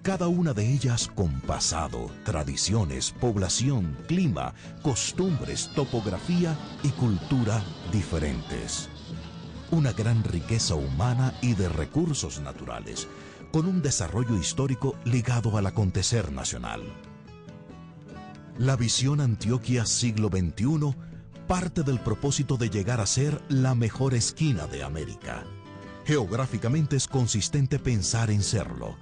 cada una de ellas con pasado, tradiciones, población, clima, costumbres, topografía y cultura diferentes. Una gran riqueza humana y de recursos naturales, con un desarrollo histórico ligado al acontecer nacional. La visión Antioquia siglo XXI parte del propósito de llegar a ser la mejor esquina de América. Geográficamente es consistente pensar en serlo.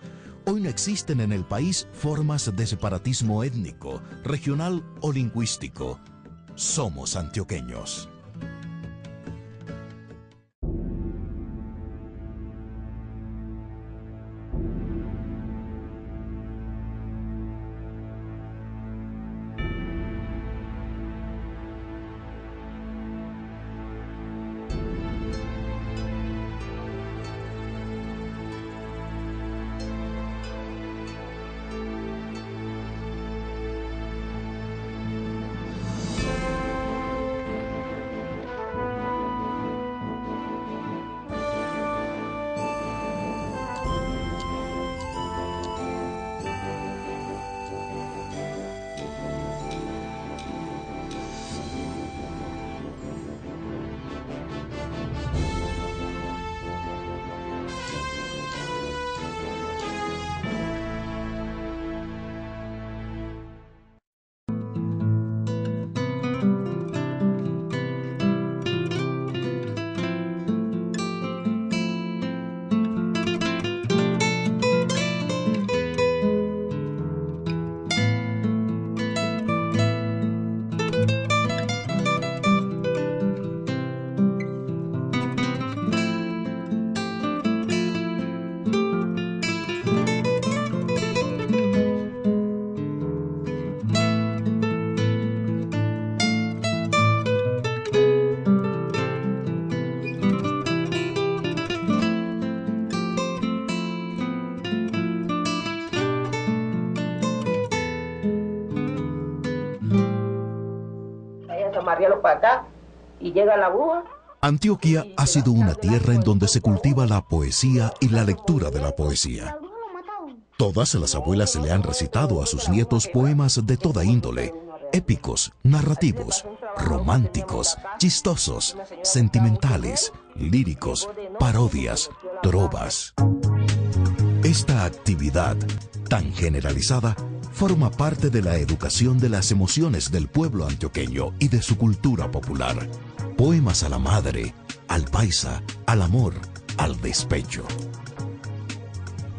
Hoy no existen en el país formas de separatismo étnico, regional o lingüístico. Somos antioqueños. Amarrarlo para acá y llega la búa. Antioquia ha sido una tierra en donde se cultiva la poesía y la lectura de la poesía. Todas las abuelas le han recitado a sus nietos poemas de toda índole, épicos, narrativos, románticos, chistosos, sentimentales, líricos, parodias, trovas. Esta actividad, tan generalizada, forma parte de la educación de las emociones del pueblo antioqueño y de su cultura popular. Poemas a la madre, al paisa, al amor, al despecho.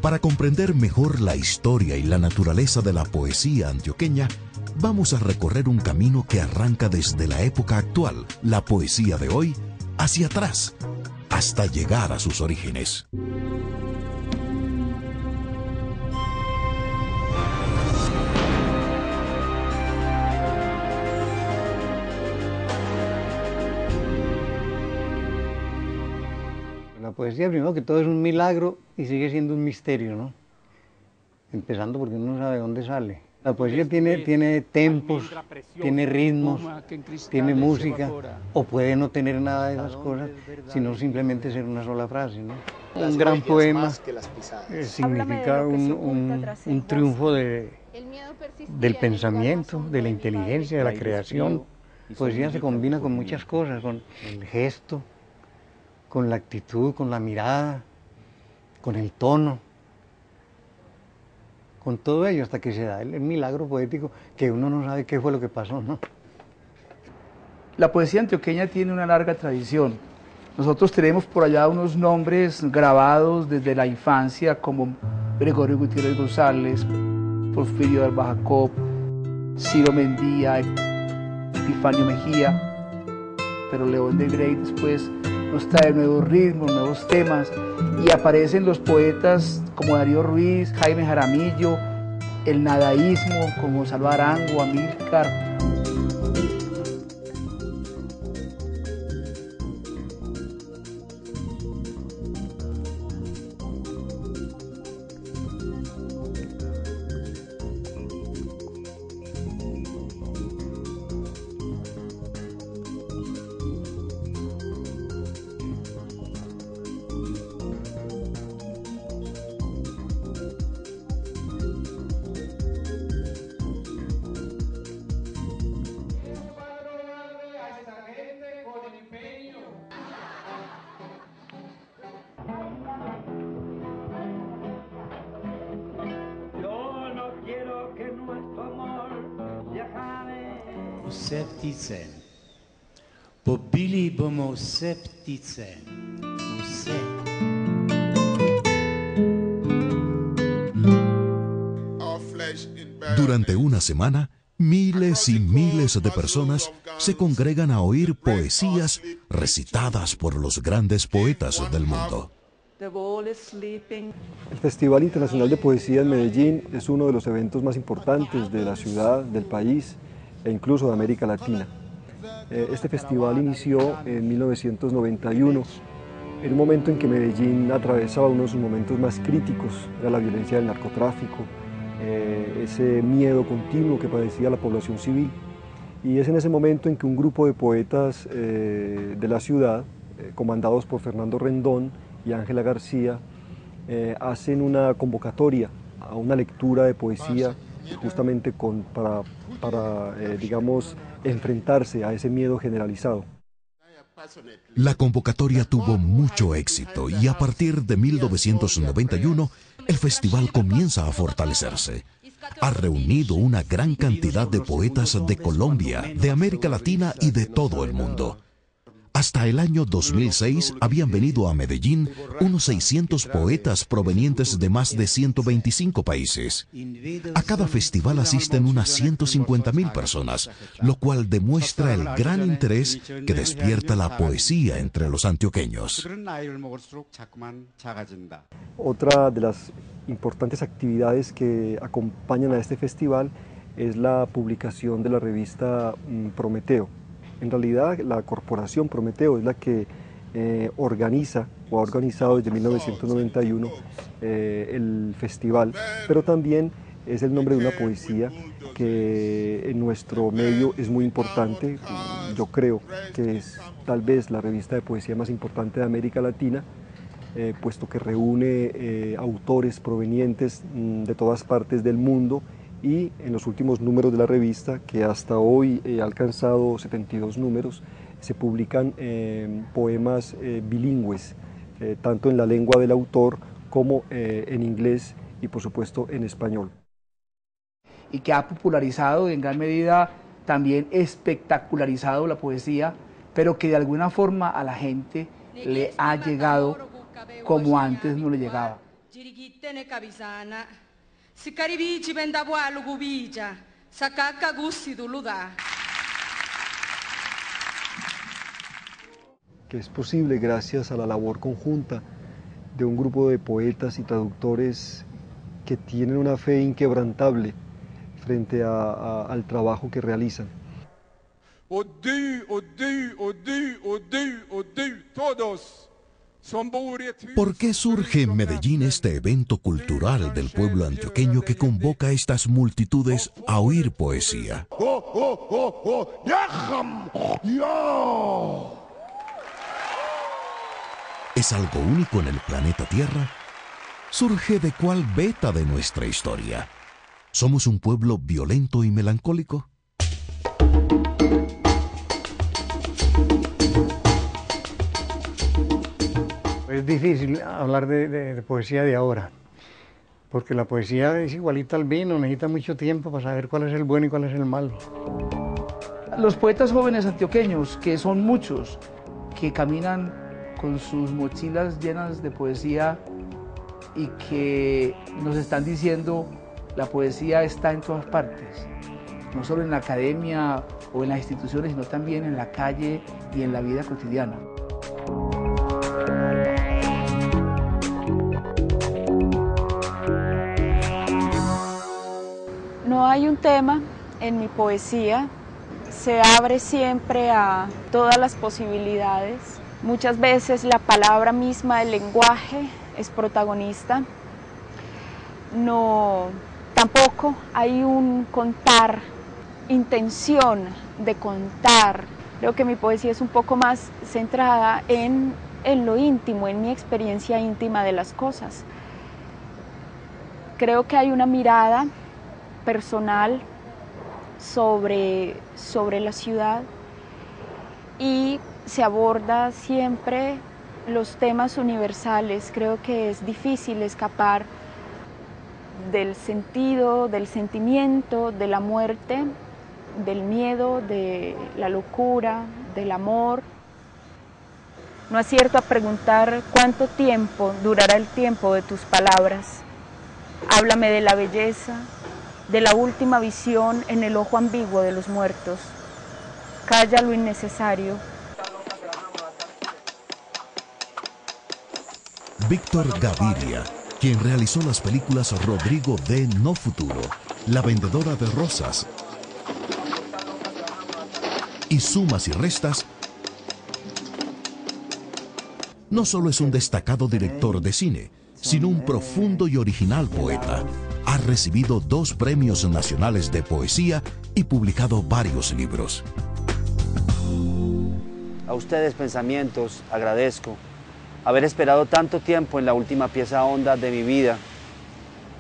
Para comprender mejor la historia y la naturaleza de la poesía antioqueña, vamos a recorrer un camino que arranca desde la época actual, la poesía de hoy, hacia atrás, hasta llegar a sus orígenes. La poesía, primero que todo, es un milagro y sigue siendo un misterio, ¿no? Empezando porque uno no sabe de dónde sale. La poesía tiene tempos, tiene ritmos, tiene música, o puede no tener nada de esas cosas, sino simplemente ser una sola frase, ¿no? Un gran poema significa un triunfo del pensamiento, de la inteligencia, de la creación. La poesía se combina con muchas cosas, con el gesto, con la actitud, con la mirada, con el tono, con todo ello, hasta que se da el milagro poético que uno no sabe qué fue lo que pasó, ¿no? La poesía antioqueña tiene una larga tradición. Nosotros tenemos por allá unos nombres grabados desde la infancia, como Gregorio Gutiérrez González, Porfirio Alba Jacob, Ciro Mendía, Epifanio Mejía, pero León de Grey después nos trae nuevos ritmos, nuevos temas, y aparecen los poetas como Darío Ruiz, Jaime Jaramillo, el nadaísmo como Gonzalo Arango, Amílcar. septicen. Pobili bomo septicen. Durante una semana, miles y miles de personas se congregan a oír poesías recitadas por los grandes poetas del mundo. El Festival Internacional de Poesía en Medellín es uno de los eventos más importantes de la ciudad, del país e incluso de América Latina. Este festival inició en 1991, en un momento en que Medellín atravesaba uno de sus momentos más críticos, era la violencia del narcotráfico, ese miedo continuo que padecía la población civil. Y es en ese momento en que un grupo de poetas de la ciudad, comandados por Fernando Rendón y Ángela García, hacen una convocatoria a una lectura de poesía justamente para digamos, enfrentarse a ese miedo generalizado. La convocatoria tuvo mucho éxito y a partir de 1991 el festival comienza a fortalecerse. Ha reunido una gran cantidad de poetas de Colombia, de América Latina y de todo el mundo. Hasta el año 2006 habían venido a Medellín unos 600 poetas provenientes de más de 125 países. A cada festival asisten unas 150.000 personas, lo cual demuestra el gran interés que despierta la poesía entre los antioqueños. Otra de las importantes actividades que acompañan a este festival es la publicación de la revista Prometeo. En realidad, la corporación Prometeo es la que organiza o ha organizado desde 1991 el festival, pero también es el nombre de una poesía que en nuestro medio es muy importante. Yo creo que es tal vez la revista de poesía más importante de América Latina, puesto que reúne autores provenientes de todas partes del mundo. Y en los últimos números de la revista, que hasta hoy ha alcanzado 72 números, se publican poemas bilingües, tanto en la lengua del autor como en inglés y por supuesto en español. Y que ha popularizado en gran medida, también espectacularizado la poesía, pero que de alguna forma a la gente le ha llegado como antes no le llegaba. Que es posible gracias a la labor conjunta de un grupo de poetas y traductores que tienen una fe inquebrantable frente al trabajo que realizan. Todos. ¿Por qué surge en Medellín este evento cultural del pueblo antioqueño que convoca a estas multitudes a oír poesía? ¿Es algo único en el planeta Tierra? ¿Surge de cuál beta de nuestra historia? ¿Somos un pueblo violento y melancólico? Es difícil hablar de poesía de ahora, porque la poesía es igualita al vino, necesita mucho tiempo para saber cuál es el bueno y cuál es el malo. Los poetas jóvenes antioqueños, que son muchos, que caminan con sus mochilas llenas de poesía y que nos están diciendo la poesía está en todas partes, no solo en la academia o en las instituciones, sino también en la calle y en la vida cotidiana. No hay un tema en mi poesía, se abre siempre a todas las posibilidades. Muchas veces la palabra misma, el lenguaje, es protagonista. Tampoco hay un contar, intención de contar. Creo que mi poesía es un poco más centrada en lo íntimo, en mi experiencia íntima de las cosas. Creo que hay una mirada personal sobre la ciudad y se aborda siempre los temas universales. Creo que es difícil escapar del sentido, del sentimiento, de la muerte del miedo, de la locura, del amor. No acierto a preguntar cuánto tiempo durará el tiempo de tus palabras. Háblame de la belleza, de la última visión en el ojo ambiguo de los muertos. Calla lo innecesario. Víctor Gaviria, quien realizó las películas Rodrigo de No Futuro, La vendedora de rosas y Sumas y restas, no solo es un destacado director de cine, sino un profundo y original poeta. Ha recibido 2 premios nacionales de poesía y publicado varios libros. A ustedes, pensamientos, agradezco haber esperado tanto tiempo en la última pieza honda de mi vida,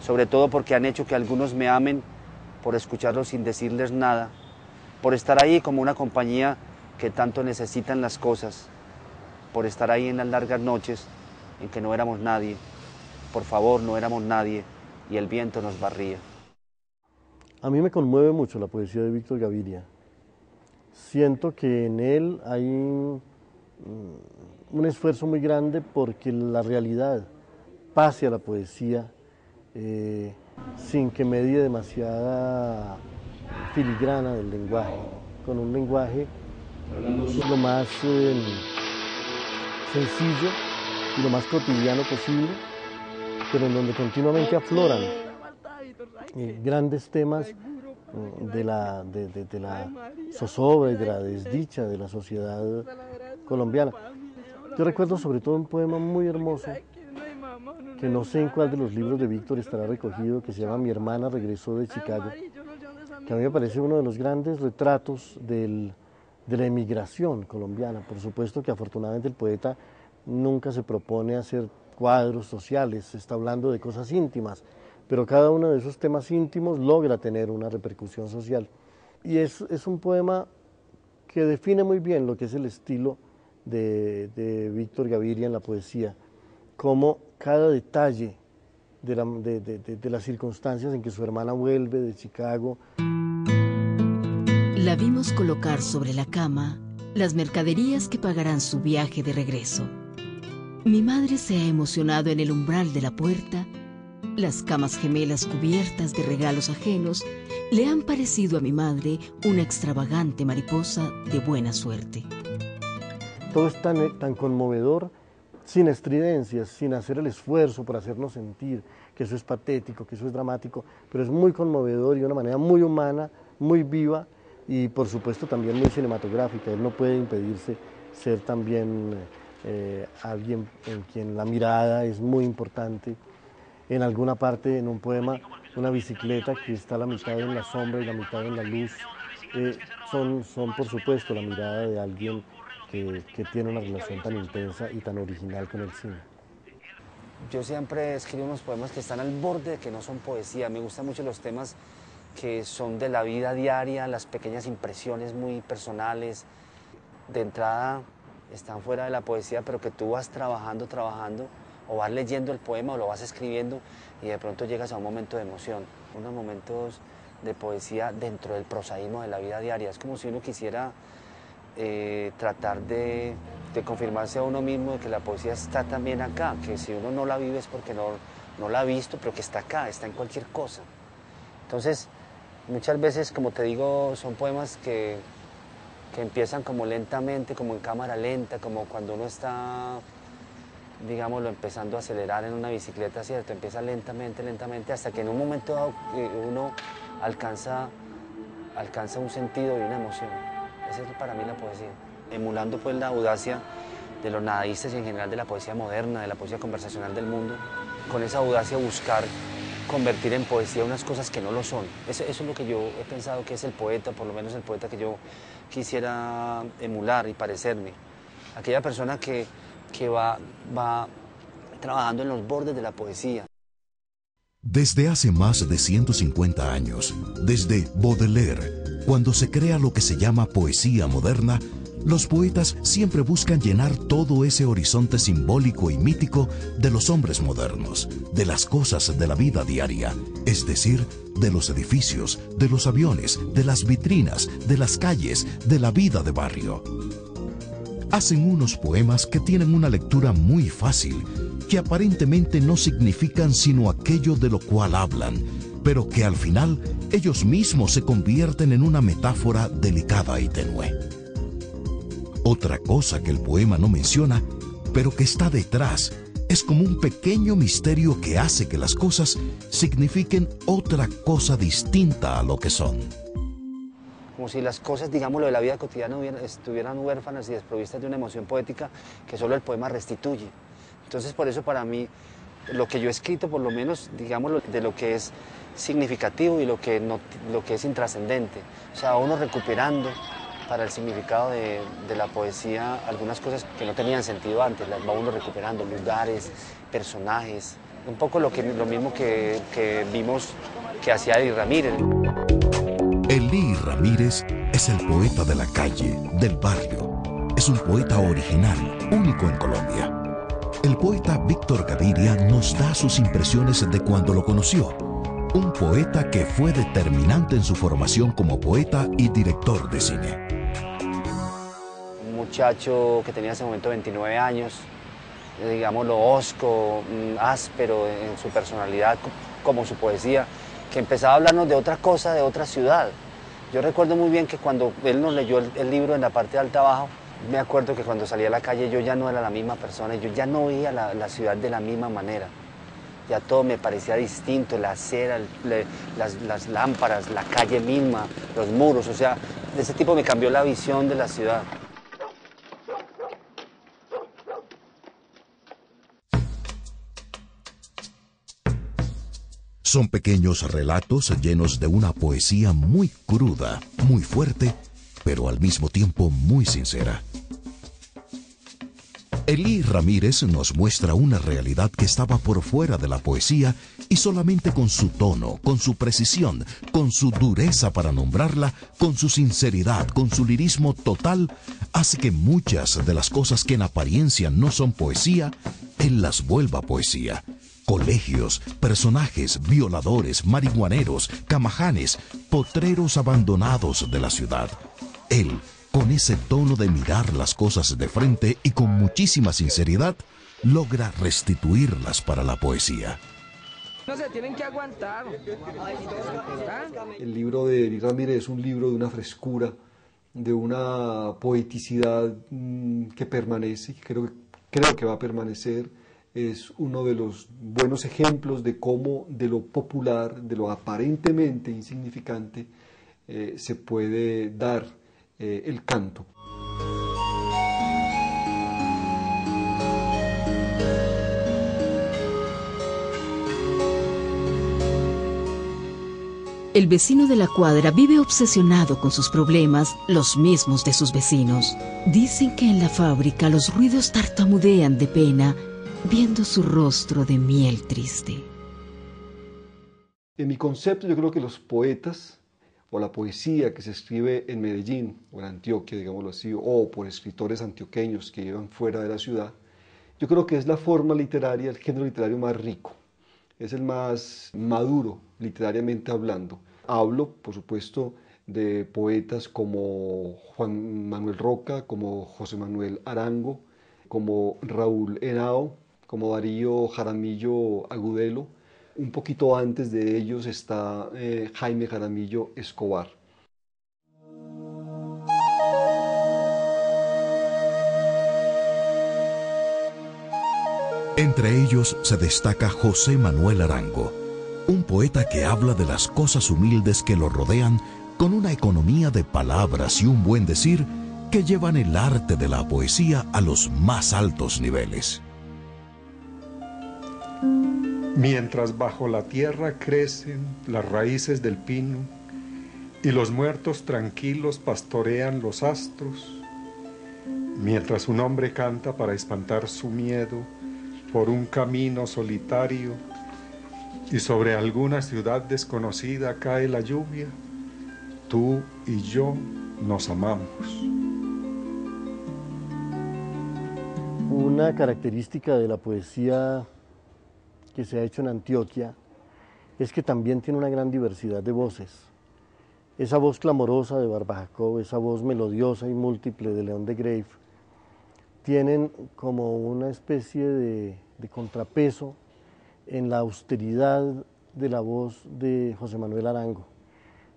sobre todo porque han hecho que algunos me amen por escucharlos sin decirles nada, por estar ahí como una compañía que tanto necesitan las cosas, por estar ahí en las largas noches en que no éramos nadie. Por favor, no éramos nadie y el viento nos barría. A mí me conmueve mucho la poesía de Víctor Gaviria. Siento que en él hay un esfuerzo muy grande porque la realidad pase a la poesía sin que medie demasiada filigrana del lenguaje, con un lenguaje lo más sencillo y lo más cotidiano posible, pero en donde continuamente afloran grandes temas de la zozobra y de la desdicha de la sociedad colombiana. Yo recuerdo sobre todo un poema muy hermoso, que no sé en cuál de los libros de Víctor estará recogido, que se llama Mi hermana regresó de Chicago, que a mí me parece uno de los grandes retratos de la emigración colombiana. Por supuesto que afortunadamente el poeta nunca se propone hacer cuadros sociales, se está hablando de cosas íntimas, pero cada uno de esos temas íntimos logra tener una repercusión social. Y es un poema que define muy bien lo que es el estilo de Víctor Gaviria en la poesía, como cada detalle de las circunstancias en que su hermana vuelve de Chicago. La vimos colocar sobre la cama las mercaderías que pagarán su viaje de regreso. Mi madre se ha emocionado en el umbral de la puerta. Las camas gemelas cubiertas de regalos ajenos le han parecido a mi madre una extravagante mariposa de buena suerte. Todo es tan conmovedor, sin estridencias, sin hacer el esfuerzo por hacernos sentir que eso es patético, que eso es dramático, pero es muy conmovedor y de una manera muy humana, muy viva y por supuesto también muy cinematográfica. Él no puede impedirse ser también alguien en quien la mirada es muy importante. En alguna parte, en un poema, una bicicleta que está la mitad en la sombra y la mitad en la luz, son por supuesto la mirada de alguien que tiene una relación tan intensa y tan original con el cine. Yo siempre escribo unos poemas que están al borde de que no son poesía. Me gustan mucho los temas que son de la vida diaria, las pequeñas impresiones muy personales. De entrada están fuera de la poesía, pero que tú vas trabajando, o vas leyendo el poema o lo vas escribiendo y de pronto llegas a un momento de emoción, unos momentos de poesía dentro del prosaísmo de la vida diaria. Es como si uno quisiera tratar de confirmarse a uno mismo de que la poesía está también acá, que si uno no la vive es porque no la ha visto, pero que está acá, está en cualquier cosa. Entonces, muchas veces, como te digo, son poemas que empiezan como lentamente, como en cámara lenta, como cuando uno está, digámoslo, empezando a acelerar en una bicicleta, ¿cierto? Empieza lentamente, hasta que en un momento dado uno alcanza un sentido y una emoción. Esa es para mí la poesía. Emulando pues la audacia de los nadaístas y en general de la poesía moderna, de la poesía conversacional del mundo, con esa audacia buscar convertir en poesía unas cosas que no lo son. Eso es lo que yo he pensado que es el poeta, por lo menos el poeta que yo quisiera emular y parecerme. Aquella persona que va trabajando en los bordes de la poesía. Desde hace más de 150 años, desde Baudelaire, cuando se crea lo que se llama poesía moderna, los poetas siempre buscan llenar todo ese horizonte simbólico y mítico de los hombres modernos, de las cosas de la vida diaria, es decir, de los edificios, de los aviones, de las vitrinas, de las calles, de la vida de barrio. Hacen unos poemas que tienen una lectura muy fácil, que aparentemente no significan sino aquello de lo cual hablan, pero que al final ellos mismos se convierten en una metáfora delicada y tenue. Otra cosa que el poema no menciona, pero que está detrás, es como un pequeño misterio que hace que las cosas signifiquen otra cosa distinta a lo que son. Como si las cosas, digámoslo, de la vida cotidiana estuvieran huérfanas y desprovistas de una emoción poética que solo el poema restituye. Entonces, por eso para mí, lo que yo he escrito, por lo menos, digámoslo, de lo que es significativo y lo que es intrascendente. O sea, uno recuperando para el significado de la poesía algunas cosas que no tenían sentido antes, las va uno recuperando, lugares, personajes, un poco lo mismo que vimos que hacía Elí Ramírez. Elí Ramírez es el poeta de la calle, del barrio. Es un poeta original, único en Colombia. El poeta Víctor Gaviria nos da sus impresiones de cuando lo conoció. Un poeta que fue determinante en su formación como poeta y director de cine. Un muchacho que tenía en ese momento 29 años, digámoslo, hosco, áspero en su personalidad, como su poesía, que empezaba a hablarnos de otra cosa, de otra ciudad. Yo recuerdo muy bien que cuando él nos leyó el libro en la parte de alta abajo, me acuerdo que cuando salía a la calle yo ya no era la misma persona, yo ya no veía la ciudad de la misma manera. Ya todo me parecía distinto, la acera, las lámparas, la calle misma, los muros, o sea, de ese tipo me cambió la visión de la ciudad. Son pequeños relatos llenos de una poesía muy cruda, muy fuerte, pero al mismo tiempo muy sincera. Elí Ramírez nos muestra una realidad que estaba por fuera de la poesía y solamente con su tono, con su precisión, con su dureza para nombrarla, con su sinceridad, con su lirismo total, hace que muchas de las cosas que en apariencia no son poesía, él las vuelva poesía. Colegios, personajes, violadores, marihuaneros, camajanes, potreros abandonados de la ciudad. Él, con ese tono de mirar las cosas de frente y con muchísima sinceridad, logra restituirlas para la poesía. No se tienen que aguantar. El libro de Elí Ramírez es un libro de una frescura, de una poeticidad que permanece, creo que va a permanecer. Es uno de los buenos ejemplos de cómo de lo popular, de lo aparentemente insignificante, se puede dar el canto. El vecino de la cuadra vive obsesionado con sus problemas, los mismos de sus vecinos. Dicen que en la fábrica los ruidos tartamudean de pena, viendo su rostro de miel triste. En mi concepto, yo creo que los poetas, o la poesía que se escribe en Medellín, o en Antioquia, digámoslo así, o por escritores antioqueños que vivan fuera de la ciudad, yo creo que es la forma literaria, el género literario más rico, es el más maduro, literariamente hablando. Hablo, por supuesto, de poetas como Juan Manuel Roca, como José Manuel Arango, como Raúl Henao, como Darío Jaramillo Agudelo. Un poquito antes de ellos está Jaime Jaramillo Escobar. Entre ellos se destaca José Manuel Arango, un poeta que habla de las cosas humildes que lo rodean con una economía de palabras y un buen decir que llevan el arte de la poesía a los más altos niveles. Mientras bajo la tierra crecen las raíces del pino y los muertos tranquilos pastorean los astros, mientras un hombre canta para espantar su miedo por un camino solitario y sobre alguna ciudad desconocida cae la lluvia, tú y yo nos amamos. Una característica de la poesía que se ha hecho en Antioquia es que también tiene una gran diversidad de voces. Esa voz clamorosa de Barba Jacob, esa voz melodiosa y múltiple de León de Greiff, tienen como una especie de contrapeso en la austeridad de la voz de José Manuel Arango,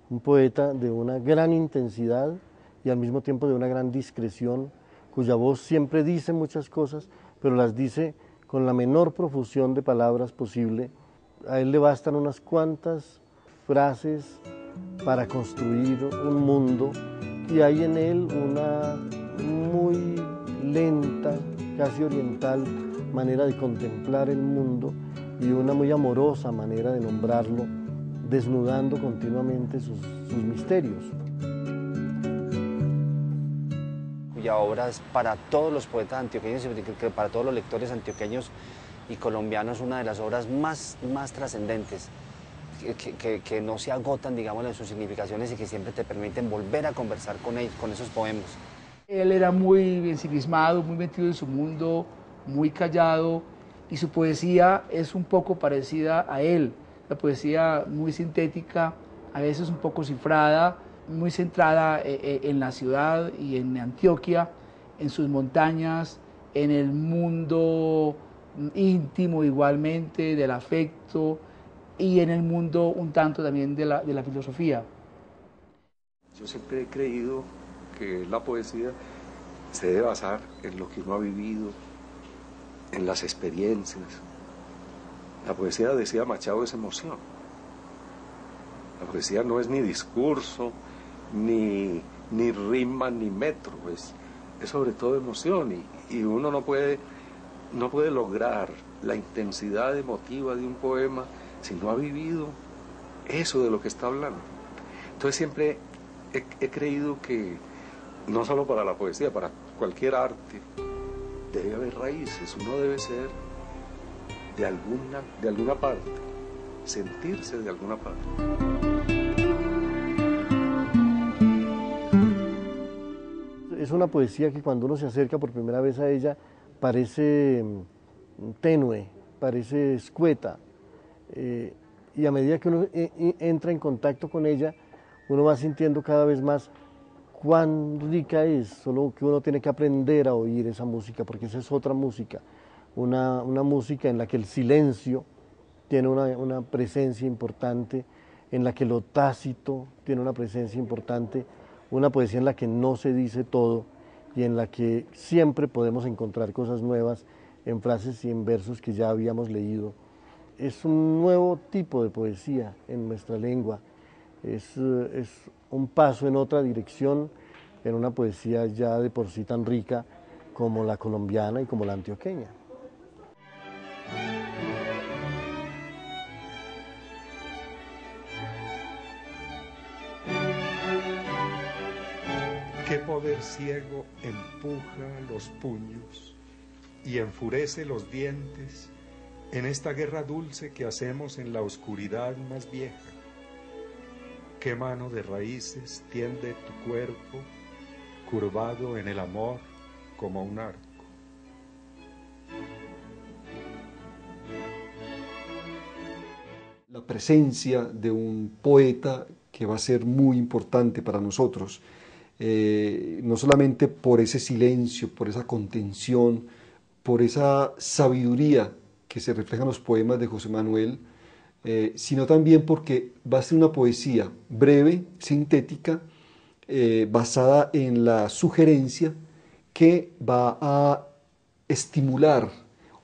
un poeta de una gran intensidad y al mismo tiempo de una gran discreción, cuya voz siempre dice muchas cosas, pero las dice con la menor profusión de palabras posible. A él le bastan unas cuantas frases para construir un mundo y hay en él una muy lenta, casi oriental manera de contemplar el mundo y una muy amorosa manera de nombrarlo, desnudando continuamente sus misterios. Cuya obra es para todos los poetas antioqueños y para todos los lectores antioqueños y colombianos una de las obras más trascendentes, que no se agotan, digamos, en sus significaciones y que siempre te permiten volver a conversar con ellos, con esos poemas. Él era muy ensimismado, muy metido en su mundo, muy callado, y su poesía es un poco parecida a él. La poesía muy sintética, a veces un poco cifrada, muy centrada en la ciudad y en Antioquia, en sus montañas, en el mundo íntimo igualmente, del afecto, y en el mundo un tanto también de la filosofía. Yo siempre he creído que la poesía se debe basar en lo que uno ha vivido, en las experiencias. La poesía, decía Machado, es emoción. La poesía no es ni discurso, ni rima, ni metro, es sobre todo emoción, y uno no puede lograr la intensidad emotiva de un poema si no ha vivido eso de lo que está hablando. Entonces siempre he creído que no solo para la poesía, para cualquier arte, debe haber raíces. Uno debe ser de alguna parte, sentirse de alguna parte. Es una poesía que cuando uno se acerca por primera vez a ella parece tenue, parece escueta, y a medida que uno entra en contacto con ella, uno va sintiendo cada vez más cuán rica es, solo que uno tiene que aprender a oír esa música, porque esa es otra música, una música en la que el silencio tiene una presencia importante, en la que lo tácito tiene una presencia importante, una poesía en la que no se dice todo y en la que siempre podemos encontrar cosas nuevas en frases y en versos que ya habíamos leído. Es un nuevo tipo de poesía en nuestra lengua, es un paso en otra dirección, en una poesía ya de por sí tan rica como la colombiana y como la antioqueña. ¿Qué poder ciego empuja los puños y enfurece los dientes en esta guerra dulce que hacemos en la oscuridad más vieja? ¿Qué mano de raíces tiende tu cuerpo, curvado en el amor como un arco? La presencia de un poeta que va a ser muy importante para nosotros, no solamente por ese silencio, por esa contención, por esa sabiduría que se refleja en los poemas de José Manuel, sino también porque va a ser una poesía breve, sintética, basada en la sugerencia, que va a estimular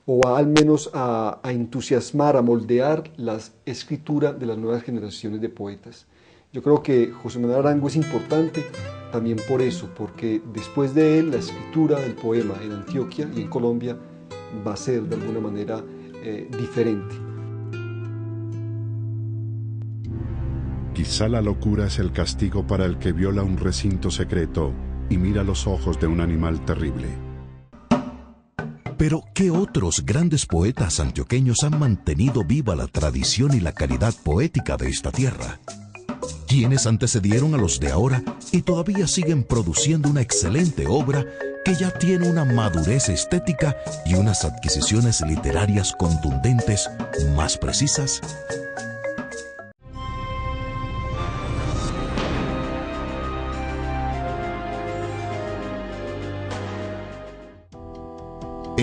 o va al menos a entusiasmar, a moldear la escritura de las nuevas generaciones de poetas. Yo creo que José Manuel Arango es importante también por eso, porque después de él la escritura del poema en Antioquia y en Colombia va a ser de alguna manera diferente. Quizá la locura es el castigo para el que viola un recinto secreto y mira los ojos de un animal terrible. Pero, ¿qué otros grandes poetas antioqueños han mantenido viva la tradición y la calidad poética de esta tierra? ¿Quiénes antecedieron a los de ahora y todavía siguen produciendo una excelente obra que ya tiene una madurez estética y unas adquisiciones literarias contundentes más precisas?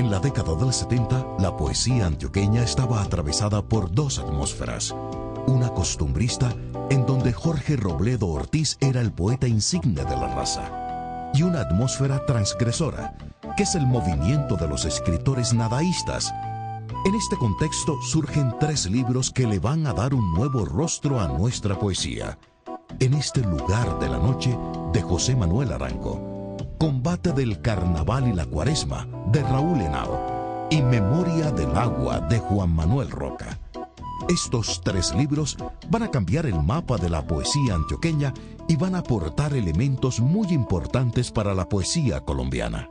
En la década del 70, la poesía antioqueña estaba atravesada por dos atmósferas. Una costumbrista, en donde Jorge Robledo Ortiz era el poeta insigne de la raza. Y una atmósfera transgresora, que es el movimiento de los escritores nadaístas. En este contexto surgen 3 libros que le van a dar un nuevo rostro a nuestra poesía. En este lugar de la noche, de José Manuel Arango. Combate del Carnaval y la Cuaresma, de Raúl Henao, y Memoria del Agua, de Juan Manuel Roca. Estos 3 libros van a cambiar el mapa de la poesía antioqueña y van a aportar elementos muy importantes para la poesía colombiana.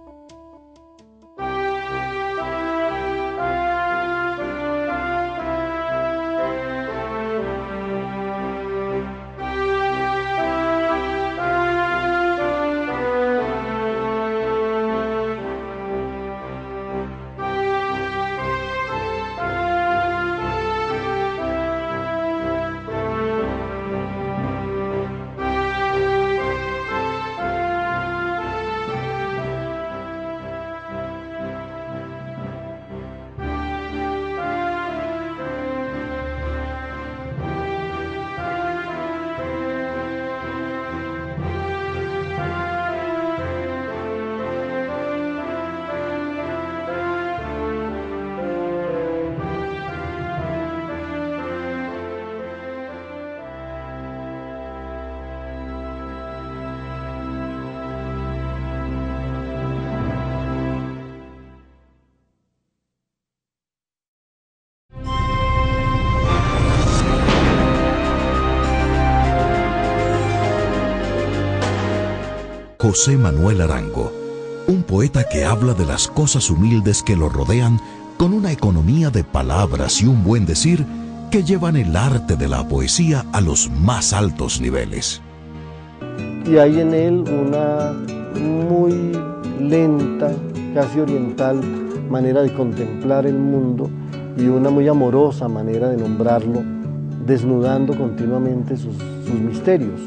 José Manuel Arango, un poeta que habla de las cosas humildes que lo rodean con una economía de palabras y un buen decir que llevan el arte de la poesía a los más altos niveles. Y hay en él una muy lenta, casi oriental, manera de contemplar el mundo y una muy amorosa manera de nombrarlo, desnudando continuamente sus misterios.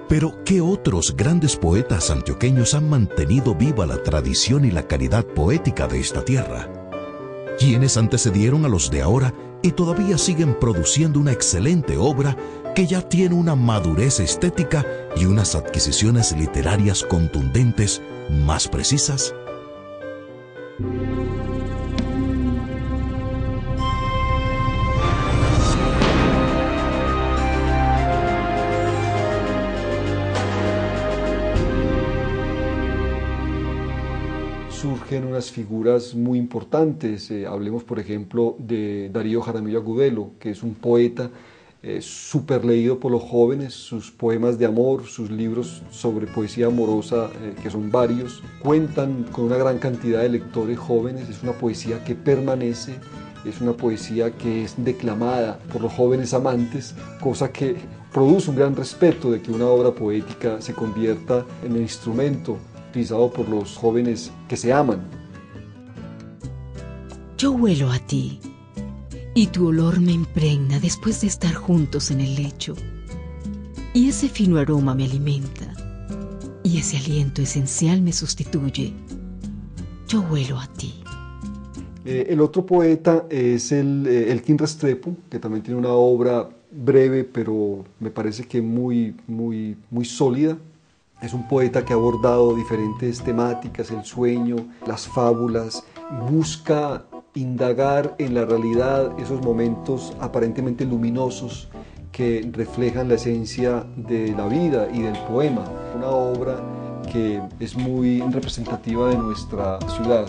Pero, ¿qué otros grandes poetas antioqueños han mantenido viva la tradición y la calidad poética de esta tierra? ¿Quiénes antecedieron a los de ahora y todavía siguen produciendo una excelente obra que ya tiene una madurez estética y unas adquisiciones literarias contundentes más precisas? Surgen unas figuras muy importantes. Hablemos, por ejemplo, de Darío Jaramillo Agudelo, que es un poeta súper leído por los jóvenes, sus poemas de amor, sus libros sobre poesía amorosa, que son varios, cuentan con una gran cantidad de lectores jóvenes. Es una poesía que permanece, es una poesía que es declamada por los jóvenes amantes, cosa que produce un gran respeto de que una obra poética se convierta en el instrumento utilizado por los jóvenes que se aman. Yo huelo a ti, y tu olor me impregna después de estar juntos en el lecho. Y ese fino aroma me alimenta, y ese aliento esencial me sustituye. Yo huelo a ti. El otro poeta es Elkin Restrepo, que también tiene una obra breve, pero me parece que muy sólida. Es un poeta que ha abordado diferentes temáticas, el sueño, las fábulas, busca indagar en la realidad esos momentos aparentemente luminosos que reflejan la esencia de la vida y del poema. Una obra que es muy representativa de nuestra ciudad.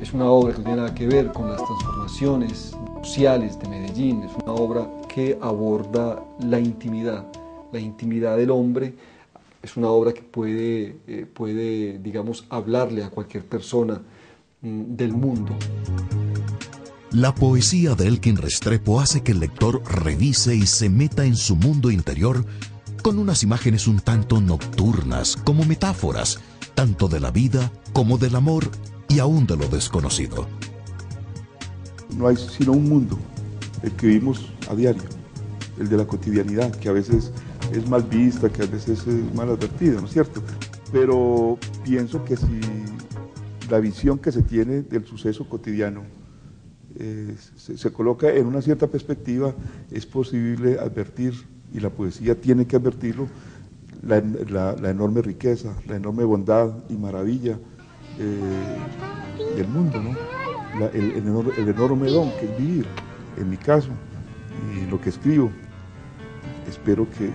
Es una obra que no tiene nada que ver con las transformaciones sociales de Medellín. Es una obra que aborda la intimidad del hombre. Es una obra que puede, digamos, hablarle a cualquier persona del mundo. La poesía de Elkin Restrepo hace que el lector revise y se meta en su mundo interior con unas imágenes un tanto nocturnas, como metáforas, tanto de la vida como del amor y aún de lo desconocido. No hay sino un mundo, el que vivimos a diario, el de la cotidianidad, que a veces es mal vista, que a veces es mal advertida, ¿no es cierto? Pero pienso que si la visión que se tiene del suceso cotidiano se coloca en una cierta perspectiva, es posible advertir, y la poesía tiene que advertirlo, la enorme riqueza, la enorme bondad y maravilla del mundo, ¿no? El enorme don que es vivir, en mi caso, y lo que escribo. Espero que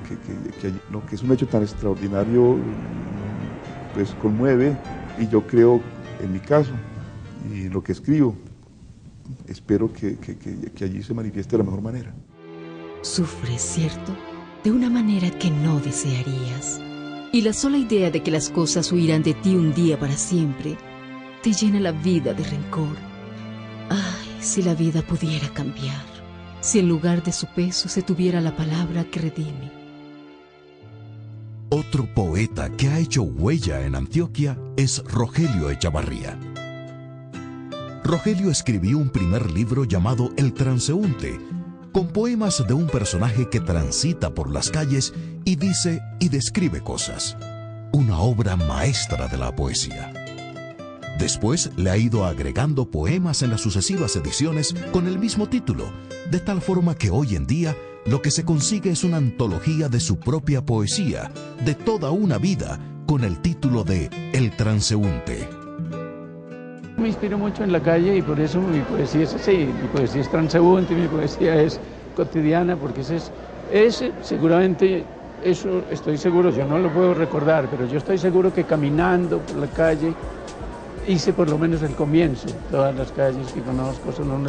es un hecho tan extraordinario, pues conmueve, y yo creo, en mi caso, y lo que escribo, espero que allí se manifieste de la mejor manera. Sufres, ¿cierto? De una manera que no desearías. Y la sola idea de que las cosas huirán de ti un día para siempre te llena la vida de rencor. Ay, si la vida pudiera cambiar. Si en lugar de su peso se tuviera la palabra que redime. Otro poeta que ha hecho huella en Antioquia es Rogelio Echavarría. Rogelio escribió un primer libro llamado El Transeúnte, con poemas de un personaje que transita por las calles y dice y describe cosas. Una obra maestra de la poesía. Después le ha ido agregando poemas en las sucesivas ediciones con el mismo título, de tal forma que hoy en día lo que se consigue es una antología de su propia poesía, de toda una vida, con el título de El Transeúnte. Me inspiro mucho en la calle y por eso mi poesía es así, mi poesía es transeúnte, mi poesía es cotidiana, porque seguramente, eso estoy seguro, yo no lo puedo recordar, pero yo estoy seguro que caminando por la calle hice por lo menos el comienzo, todas las calles que conozco son un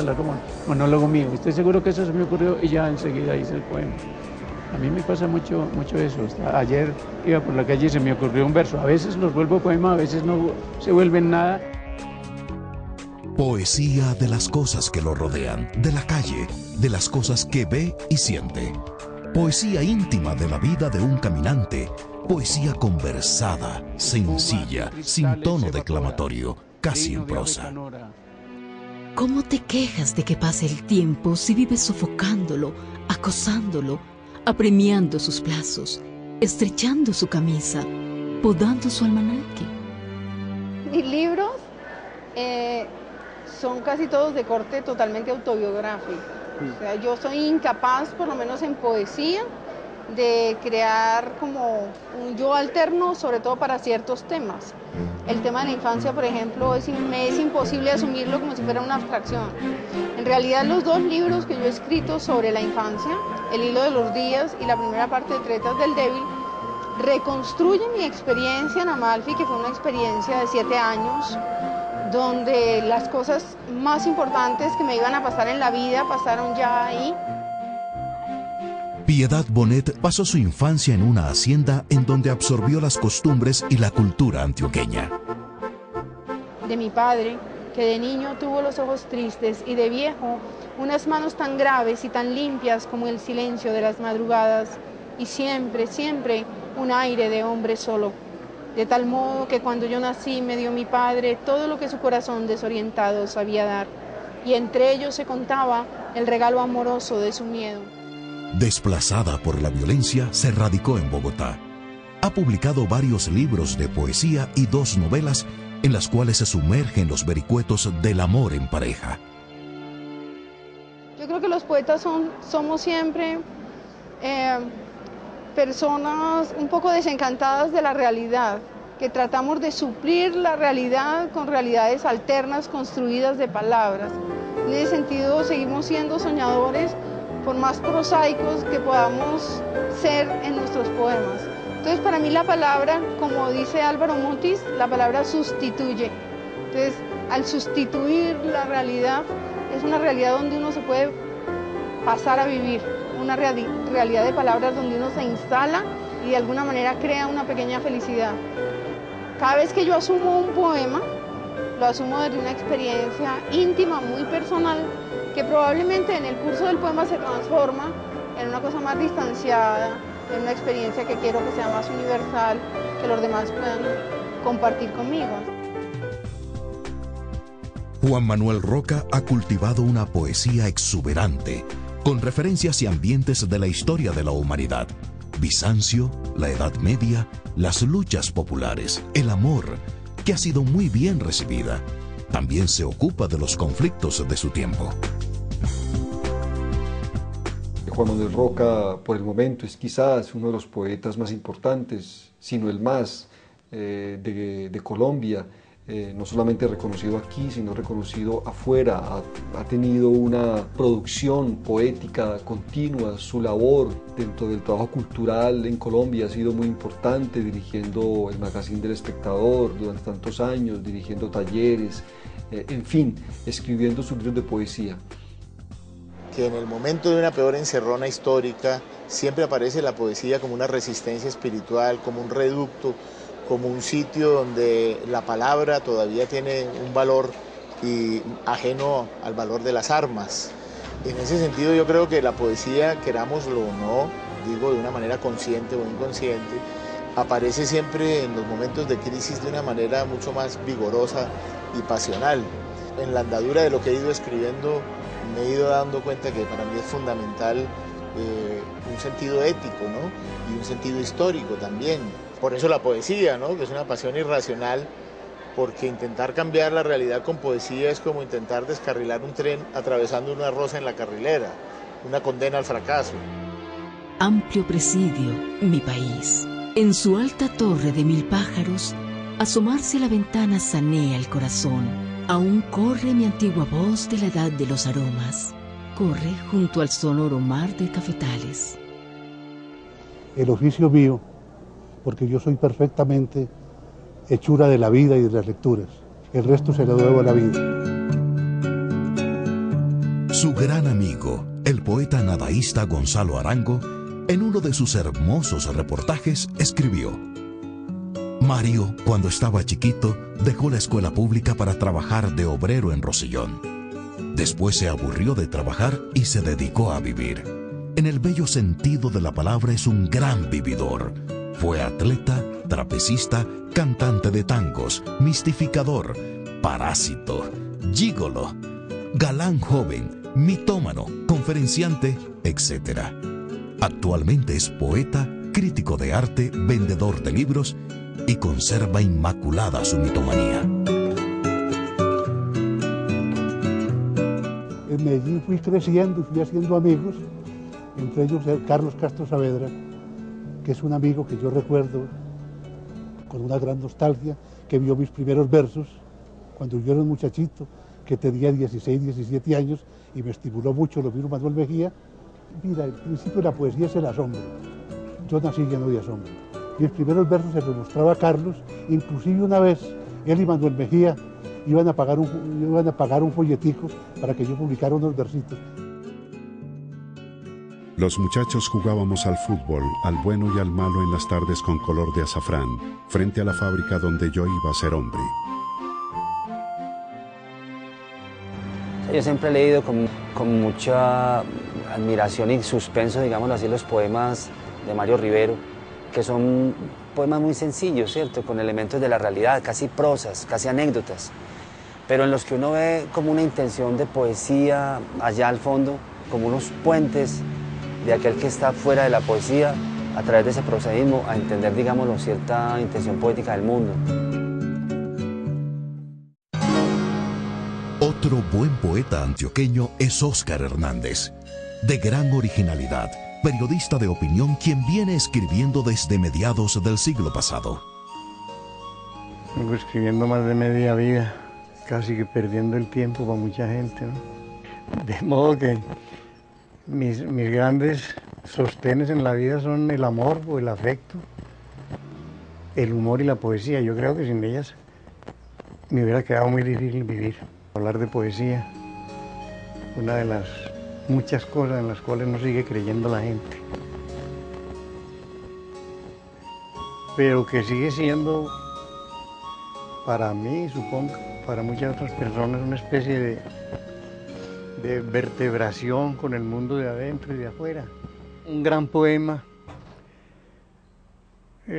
monólogo mío, estoy seguro que eso se me ocurrió y ya enseguida hice el poema. A mí me pasa mucho eso. Ayer iba por la calle y se me ocurrió un verso, a veces los vuelvo poema, a veces no se vuelven nada. Poesía de las cosas que lo rodean, de la calle, de las cosas que ve y siente. Poesía íntima de la vida de un caminante. Poesía conversada, sencilla, sin tono declamatorio, casi en prosa. ¿Cómo te quejas de que pase el tiempo si vives sofocándolo, acosándolo, apremiando sus plazos, estrechando su camisa, podando su almanaque? Mis libros son casi todos de corte totalmente autobiográfico. O sea, yo soy incapaz, por lo menos en poesía, de crear como un yo alterno, sobre todo para ciertos temas. El tema de la infancia, por ejemplo, me es imposible asumirlo como si fuera una abstracción. En realidad, los dos libros que yo he escrito sobre la infancia, El hilo de los días y la primera parte de Tretas del débil, reconstruyen mi experiencia en Amalfi, que fue una experiencia de 7 años, donde las cosas más importantes que me iban a pasar en la vida pasaron ya ahí. Piedad Bonet pasó su infancia en una hacienda en donde absorbió las costumbres y la cultura antioqueña. De mi padre, que de niño tuvo los ojos tristes y de viejo unas manos tan graves y tan limpias como el silencio de las madrugadas, y siempre, siempre un aire de hombre solo. De tal modo que cuando yo nací me dio mi padre todo lo que su corazón desorientado sabía dar, y entre ellos se contaba el regalo amoroso de su miedo. Desplazada por la violencia, se radicó en Bogotá. Ha publicado varios libros de poesía y 2 novelas en las cuales se sumerge en los vericuetos del amor en pareja. Yo creo que los poetas somos siempre personas un poco desencantadas de la realidad, que tratamos de suplir la realidad con realidades alternas construidas de palabras. En ese sentido, seguimos siendo soñadores, por más prosaicos que podamos ser en nuestros poemas. Entonces, para mí la palabra, como dice Álvaro Mutis, la palabra sustituye. Entonces, al sustituir la realidad, es una realidad donde uno se puede pasar a vivir, una realidad de palabras donde uno se instala y de alguna manera crea una pequeña felicidad. Cada vez que yo asumo un poema, lo asumo desde una experiencia íntima, muy personal, que probablemente en el curso del poema se transforma en una cosa más distanciada, en una experiencia que quiero que sea más universal, que los demás puedan compartir conmigo. Juan Manuel Roca ha cultivado una poesía exuberante, con referencias y ambientes de la historia de la humanidad. Bizancio, la Edad Media, las luchas populares, el amor, que ha sido muy bien recibida. También se ocupa de los conflictos de su tiempo. Juan Manuel Roca, por el momento, es quizás uno de los poetas más importantes, sino el más, de Colombia. No solamente reconocido aquí, sino reconocido afuera. Ha tenido una producción poética continua. Su labor dentro del trabajo cultural en Colombia ha sido muy importante, dirigiendo el Magazine del Espectador durante tantos años, dirigiendo talleres, en fin, escribiendo sus libros de poesía. Que en el momento de una peor encerrona histórica siempre aparece la poesía como una resistencia espiritual, como un reducto, como un sitio donde la palabra todavía tiene un valor y ajeno al valor de las armas. En ese sentido yo creo que la poesía, querámoslo o no, digo de una manera consciente o inconsciente, aparece siempre en los momentos de crisis de una manera mucho más vigorosa y pasional. En la andadura de lo que he ido escribiendo me he ido dando cuenta que para mí es fundamental un sentido ético, ¿no? Y un sentido histórico también. Por eso la poesía, ¿no? Que es una pasión irracional, porque intentar cambiar la realidad con poesía es como intentar descarrilar un tren atravesando una rosa en la carrilera, una condena al fracaso. Amplio presidio, mi país. En su alta torre de 1000 pájaros, asomarse a la ventana sanea el corazón. Aún corre mi antigua voz de la edad de los aromas. Corre junto al sonoro mar de cafetales. El oficio mío, porque yo soy perfectamente hechura de la vida y de las lecturas. El resto se lo debo a la vida. Su gran amigo, el poeta nadaísta Gonzalo Arango, en uno de sus hermosos reportajes escribió: Mario, cuando estaba chiquito, dejó la escuela pública para trabajar de obrero en Rosellón. Después se aburrió de trabajar y se dedicó a vivir. En el bello sentido de la palabra es un gran vividor. Fue atleta, trapecista, cantante de tangos, mistificador, parásito, gígolo, galán joven, mitómano, conferenciante, etc. Actualmente es poeta, crítico de arte, vendedor de libros y conserva inmaculada su mitomanía. En Medellín fui creciendo y fui haciendo amigos, entre ellos Carlos Castro Saavedra, que es un amigo que yo recuerdo con una gran nostalgia, que vio mis primeros versos cuando yo era un muchachito, que tenía 16, 17 años, y me estimuló mucho, lo vino Manuel Mejía. Mira, el principio de la poesía es el asombro. Yo nací lleno de asombro. Mis primeros versos se los mostraba a Carlos, inclusive una vez él y Manuel Mejía iban a pagar un folletico para que yo publicara unos versitos. Los muchachos jugábamos al fútbol, al bueno y al malo en las tardes con color de azafrán, frente a la fábrica donde yo iba a ser hombre. Yo siempre he leído con mucha admiración y suspenso, digámoslo así, los poemas de Mario Rivero, que son poemas muy sencillos, ¿cierto? Con elementos de la realidad, casi prosas, casi anécdotas, pero en los que uno ve como una intención de poesía allá al fondo, como unos puentes de aquel que está fuera de la poesía, a través de ese prosaísmo, a entender, digámoslo, cierta intención poética del mundo. Otro buen poeta antioqueño es Óscar Hernández, de gran originalidad, periodista de opinión quien viene escribiendo desde mediados del siglo pasado. Vengo escribiendo más de media vida, casi que perdiendo el tiempo para mucha gente, ¿no? De modo que mis grandes sostenes en la vida son el amor o el afecto, el humor y la poesía. Yo creo que sin ellas me hubiera quedado muy difícil vivir. Hablar de poesía, una de las muchas cosas en las cuales no sigue creyendo la gente, pero que sigue siendo para mí, supongo, para muchas otras personas, una especie de vertebración con el mundo de adentro y de afuera. Un gran poema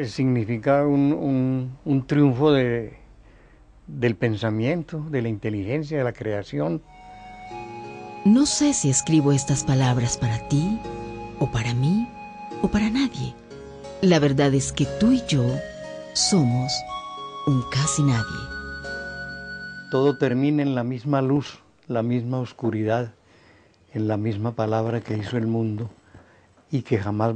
significa un triunfo del pensamiento, de la inteligencia, de la creación. No sé si escribo estas palabras para ti, o para mí, o para nadie. La verdad es que tú y yo somos un casi nadie. Todo termina en la misma luz, la misma oscuridad, en la misma palabra que hizo el mundo y que jamás